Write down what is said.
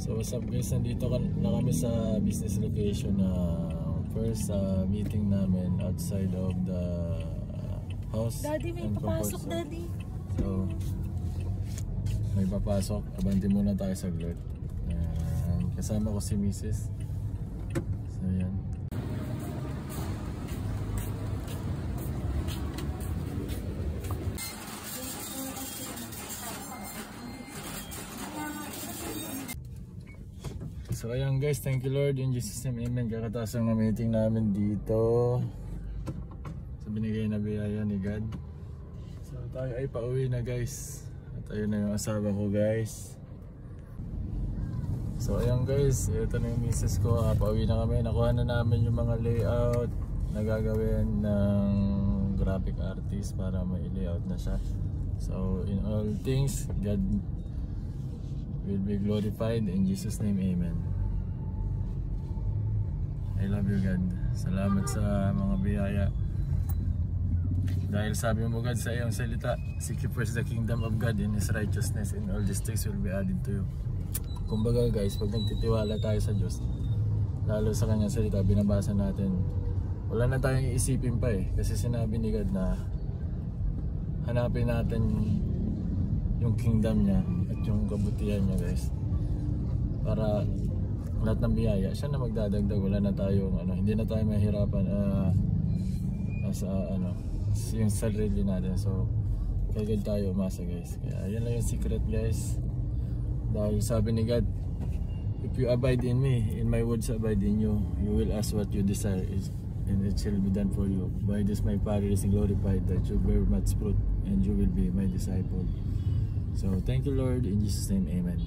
So what's up guys, nandito na kami sa business location na first meeting namin outside of the house. Daddy, may papasok daddy. So may papasok, abante muna tayo saglit. Kasama ko si Mrs. So yan. So ayan guys, thank you Lord in Jesus name, amen. Kakataas ang meeting namin dito sa binigay na biyaya ni God. So tayo ay pauwi na guys. At ayun na yung asawa ko guys. So ayan guys, ito na yung misis ko. Pauwi na kami, nakuha na namin yung mga layout na gagawin ng graphic artist para may layout na siya. So in all things, God will be glorified in Jesus name, amen. I love you God. Salamat sa mga biyaya. Dahil sabi mo God sa iyong salita, seek ye first the kingdom of God and His righteousness, and all these things will be added to you. Kumbaga guys, pag nagtitiwala tayo sa Diyos, lalo sa kanyang salita, binabasa natin, wala na tayong iisipin pa eh. Kasi sinabi ni God na hanapin natin yung kingdom niya at yung kabutihan niya guys, para lahat ng biyaya siya na magdadagdag. Wala na tayong hindi na tayo mahirapan sa yung sarili natin. So kay God tayo umasa guys. Kaya yan lang yung secret guys, dahil sabi ni God, if you abide in me, in my words abide in you, you will ask what you desire and it shall be done for you. By this my Father is glorified, that you bear much fruit and you will be my disciple. So thank you Lord, in Jesus name, amen.